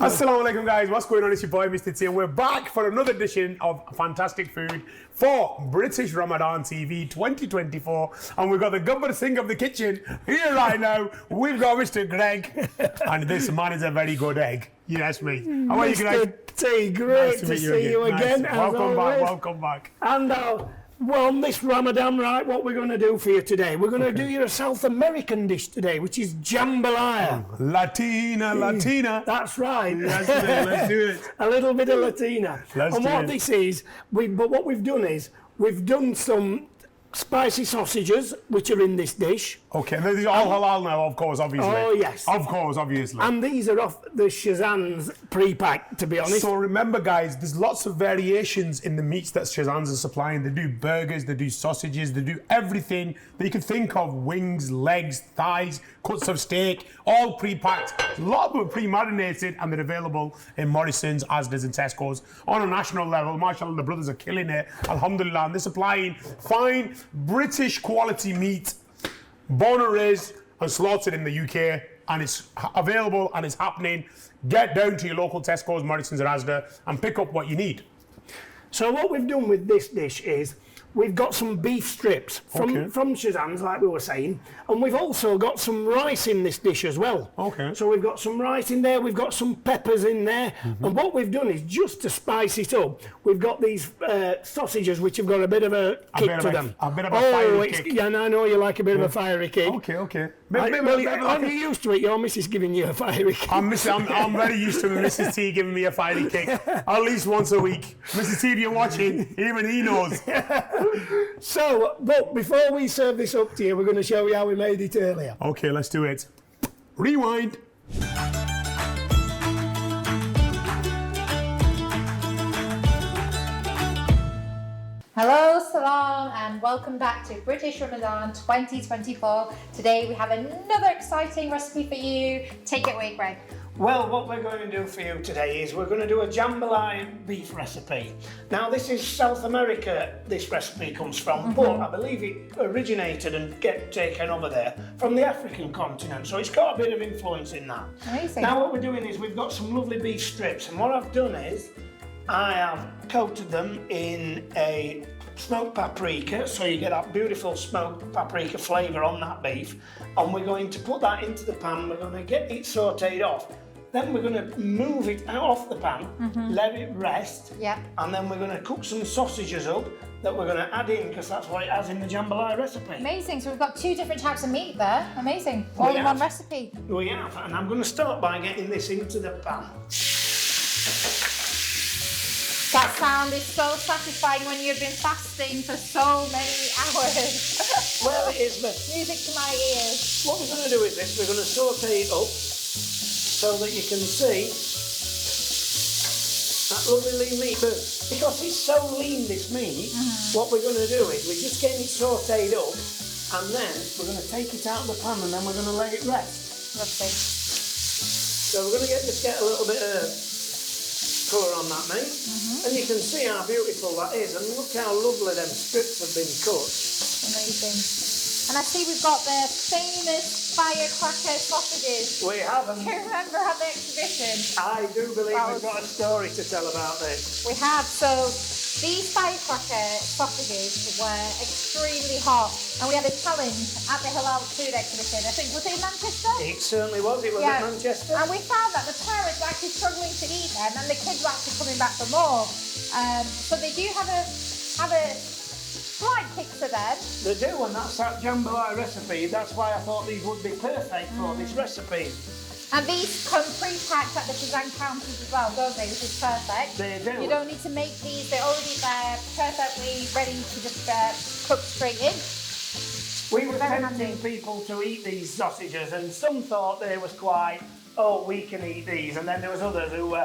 Assalamu alaikum guys, what's going on? It's your boy Mr. T and we're back for another edition of fantastic food for British Ramadan TV 2024 and we've got the Gabbar Singh of the kitchen here right now. We've got Mr. Greg and this man is a very good egg. Yes, mate. How are you, Greg? Mr. T, great to see you again. Nice. Welcome back. And well, on this Ramadan, right, what we're going to do for you today, we're going to do your South American dish today, which is Jambalaya. Latina. That's right. Let's do it. A little bit of Latina. This is, what we've done is, we've done some spicy sausages, which are in this dish. Okay, these are all halal now, of course, obviously. Oh, yes. Of course, obviously. And these are off the Shazans pre-packed, to be honest. So remember, guys, there's lots of variations in the meats that Shazans are supplying. They do burgers, they do sausages, they do everything that you can think of. Wings, legs, thighs, cuts of steak, all pre-packed. A lot of them are pre-marinated, and they're available in Morrison's, Asda's and Tesco's. On a national level, mashallah, the brothers are killing it. Alhamdulillah, and they're supplying fine British quality meat, born and raised and slaughtered in the UK, and it's available and it's happening. Get down to your local Tesco's, Morrison's or Asda and pick up what you need. So what we've done with this dish is we've got some beef strips from Shazans, like we were saying, and we've also got some rice in this dish as well. Okay. So we've got some rice in there, we've got some peppers in there, and what we've done is, just to spice it up, we've got these sausages which have got a bit of a kick to them. A bit of a fiery kick. Yeah, and I know you like a bit of a fiery kick. Okay. Are you used to it? Your missus giving you a fiery kick. I'm very used to Mrs. T giving me a fiery kick at least once a week. Mrs. T, if you're watching, even he knows. So, but before we serve this up to you, we're going to show you how we made it earlier. Okay, let's do it. Rewind. Hello, salam, and welcome back to British Ramadan 2024. Today we have another exciting recipe for you. Take it away, Greg. Well, what we're going to do for you today is we're going to do a jambalaya beef recipe. Now, this is South America, this recipe comes from, but I believe it originated and get taken over there from the African continent, so it's got a bit of influence in that. Amazing. Now, what we're doing is we've got some lovely beef strips, and what I've done is I have coated them in a smoked paprika, so you get that beautiful smoked paprika flavour on that beef, and we're going to put that into the pan. We're going to get it sautéed off. Then we're going to move it out off the pan, let it rest, and then we're going to cook some sausages up that we're going to add in, because that's what it has in the jambalaya recipe. Amazing, so we've got two different types of meat there. Amazing, all in one recipe. We have, and I'm going to start by getting this into the pan. That sound is so satisfying when you've been fasting for so many hours. Well, it is, but music to my ears. What we're going to do with this, we're going to saute it up so that you can see that lovely lean meat. But because it's so lean, this meat, what we're going to do is we're just getting it sauteed up, and then we're going to take it out of the pan and then we're going to let it rest. Lovely. So we're going to just get a little bit of colour on that meat, and you can see how beautiful that is, and look how lovely them strips have been cut. Amazing. And I see we've got the famous firecracker sausages. We have them. Do you remember at the exhibition? I do believe we've got a story to tell about this. We have. So these firecracker sausages were extremely hot, and we had a challenge at the halal food exhibition. I think, was it in Manchester? It certainly was. It was at Manchester. And we found that the parents were actually struggling to eat them, and the kids were actually coming back for more. So they do have a slight kick to them. They do, and that's that jambalaya recipe. That's why I thought these would be perfect for this recipe. And these come pre-packed at the Shazan counters as well, don't they? Which is perfect. They do. You don't need to make these. They're already there, perfectly ready to just cook straight in. We were tempting people to eat these sausages, and some thought they was quite, oh, we can eat these, and then there was others who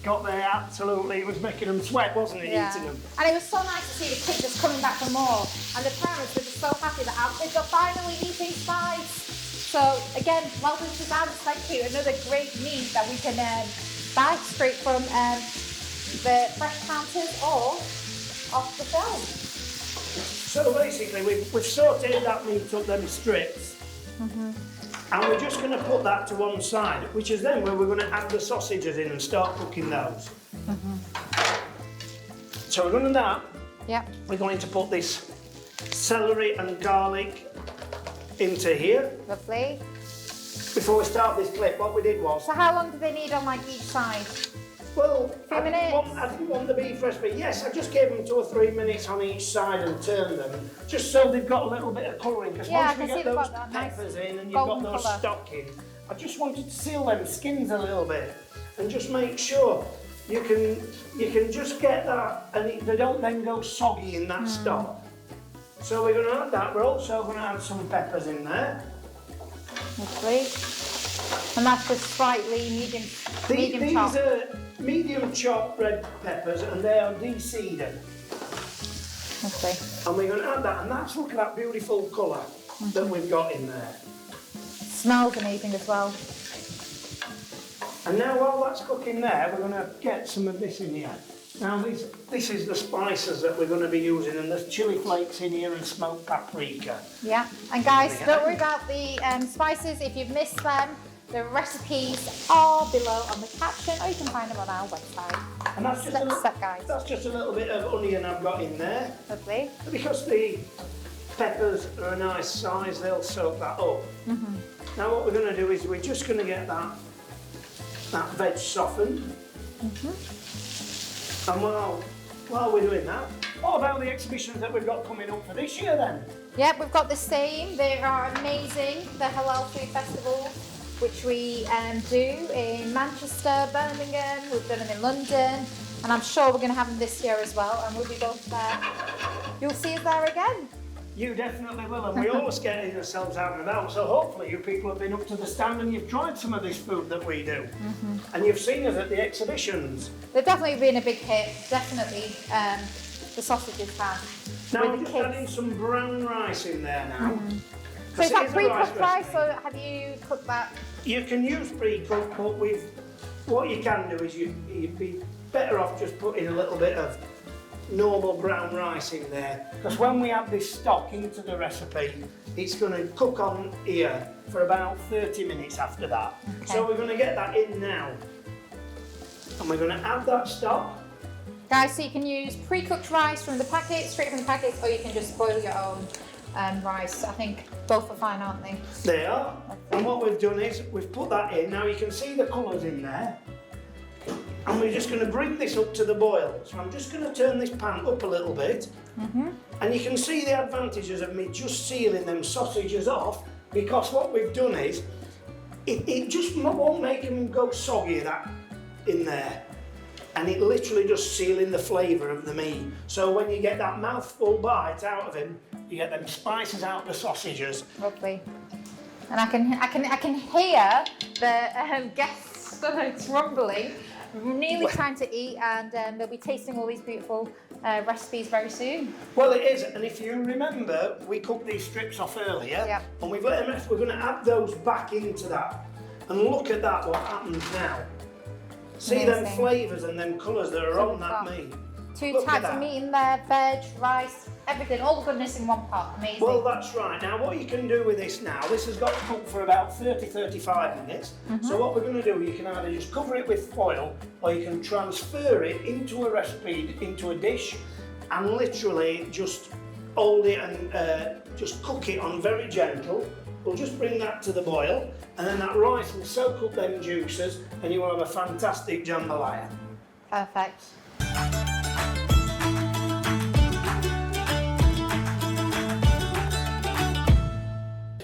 got there absolutely, it was making them sweat, wasn't it, eating them? And it was so nice to see the kids just coming back for more, and the parents were just so happy that our kids are finally eating spice. So again, welcome to Shazans. Thank you. Another great meat that we can buy straight from the fresh counters or off the shelf. So basically, we've sauteed that meat up them strips, And we're just going to put that to one side, which is then where we're going to add the sausages in and start cooking those. So we're going to that. Yep. We're going to put this celery and garlic into here. Lovely. Before we start this clip, what we did was... So how long do they need on like each side? Well, I didn't want the beef recipe. Yes, I just gave them 2 or 3 minutes on each side and turned them, just so they've got a little bit of colouring. Because once we get those peppers in and you've got those stock in, I just wanted to seal them skins a little bit and just make sure you can just get that and they don't then go soggy in that stock. So we're going to add that. We're also going to add some peppers in there. Lovely. And that's just slightly medium chopped. These are medium chopped red peppers and they are de-seeded. Lovely. And we're going to add that, and that's, look at that beautiful colour that we've got in there. Smells amazing as well. And now while that's cooking there, we're going to get some of this in here. Now this is the spices that we're going to be using, and there's chilli flakes in here and smoked paprika. Yeah, and guys, don't worry about the spices. If you've missed them, the recipes are below on the caption, or you can find them on our website. And that's just a little bit of onion I've got in there. Lovely. Because the peppers are a nice size, they'll soak that up. Now what we're going to do is we're just going to get that veg softened. And while we're doing that, what about the exhibitions that we've got coming up for this year then? Yep, we've got the same. They are amazing. The Halal Food Festival, which we do in Manchester, Birmingham, we've done them in London, and I'm sure we're going to have them this year as well, and we'll be both there. You'll see us there again. You definitely will, and we always get ourselves out and about, so hopefully you people have been up to the stand and you've tried some of this food that we do. And you've seen us at the exhibitions. They've definitely been a big hit, definitely. The sausages have. Now we're just adding some brown rice in there now. So is that pre-cooked rice, or have you cooked that? You can use pre-cooked, but what you can do is you'd be better off just putting a little bit of normal brown rice in there, because when we add this stock into the recipe, it's going to cook on here for about 30 minutes after that. So we're going to get that in now, and we're going to add that stock. Guys, so you can use pre-cooked rice from the packet, straight from the packets, or you can just boil your own rice. I think both are fine, aren't they? They are. And what we've done is we've put that in. Now you can see the colours in there. And we're just going to bring this up to the boil. So I'm just going to turn this pan up a little bit. And you can see the advantages of me just sealing them sausages off, because what we've done is it just won't make them go soggy that in there. And it literally just sealing the flavour of the meat. So when you get that mouthful bite out of him, you get them spices out of the sausages. Lovely. And I can hear the guests stomachs rumbling. Nearly time to eat, and they'll be tasting all these beautiful recipes very soon. Well, it is, and if you remember, we cooked these strips off earlier, and we're going to add those back into that. And look at that, what happens now. See them flavours and them colours that are on that meat. Two types of meat in there, veg, rice, everything, all the goodness in one pot. Amazing. Well, that's right. Now, what you can do with this now, this has got to cook for about 30-35 minutes. So what we're going to do, you can either just cover it with foil, or you can transfer it into a recipe, into a dish, and literally just hold it and just cook it on very gentle. We'll just bring that to the boil, and then that rice will soak up them juices, and you will have a fantastic jambalaya. Perfect.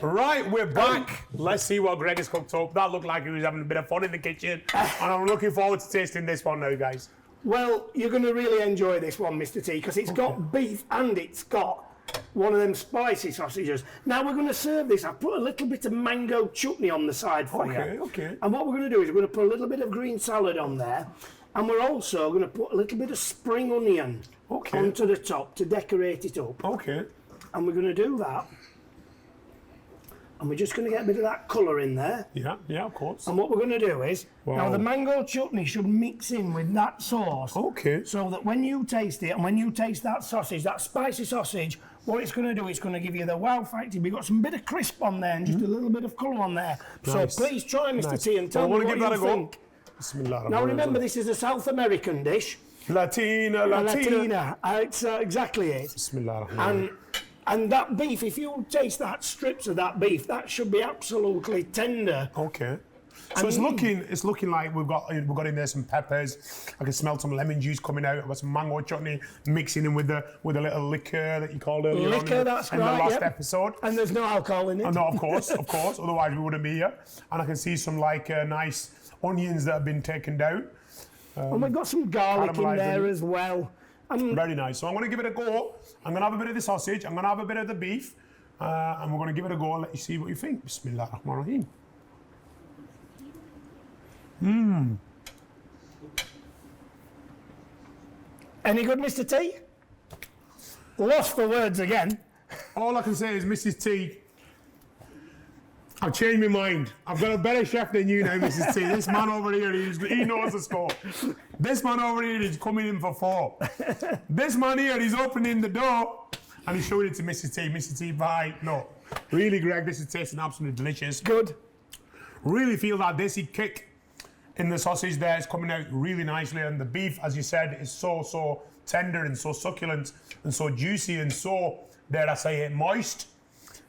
Right, we're back. Let's see what Greg has cooked up. That looked like he was having a bit of fun in the kitchen. And I'm looking forward to tasting this one now, guys. Well, you're going to really enjoy this one, Mr. T, because it's got beef and it's got one of them spicy sausages. Now we're going to serve this. I've put a little bit of mango chutney on the side for you. Okay. And what we're going to do is we're going to put a little bit of green salad on there. And we're also going to put a little bit of spring onion onto the top to decorate it up. Okay. And we're going to do that. And we're just going to get a bit of that colour in there. Yeah, yeah, of course. And what we're going to do is, now Wow. the mango chutney should mix in with that sauce. Okay. So that when you taste it, and when you taste that sausage, that spicy sausage, what it's going to do, it's going to give you the wow factor. We've got some bit of crisp on there and just a little bit of colour on there. Nice. So please try, Mr. Nice. T, and tell Well, I me wanna what give you that a think. go. Bismillah. Now remember, this is a South American dish. Latina. Latina. It's exactly it. Bismillah. And that beef, if you taste that strips of that beef, that should be absolutely tender. Okay. So it's looking like we've got in there some peppers. I can smell some lemon juice coming out. I've got some mango chutney mixing in with a little liquor that you called earlier Liquor, that's in right, the last yep. episode. And there's no alcohol in it. No, of course. Otherwise we wouldn't be here. And I can see some nice onions that have been taken down. And we've got some garlic in there as well. And Very nice. So I'm going to give it a go. I'm going to have a bit of the sausage. I'm going to have a bit of the beef. And we're going to give it a go and let you see what you think. Bismillah ar-Rahman ar-Rahim. any good, Mr. T? Lost for words again. All I can say is, Mrs. T, I've changed my mind. I've got a better chef than you now, Mrs. T. This man over here, he knows the score. This man over here is coming in for 4. This man here, he's opening the door and he's showing it to Mrs. T. Mrs. T, bye. No. Really, Greg, this is tasting absolutely delicious. Good. Really feel that desi kick in the sausage there. It's coming out really nicely. And the beef, as you said, is so tender and so succulent and so juicy and so, dare I say it, moist.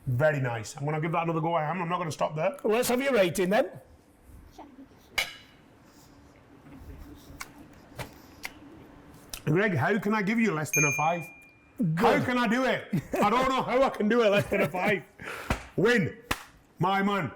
Very nice. I'm going to give that another go. I'm not going to stop there. Well, let's have your rating then. Greg, how can I give you less than a 5? How can I do it? I don't know how I can do it less than a 5. Win. My man.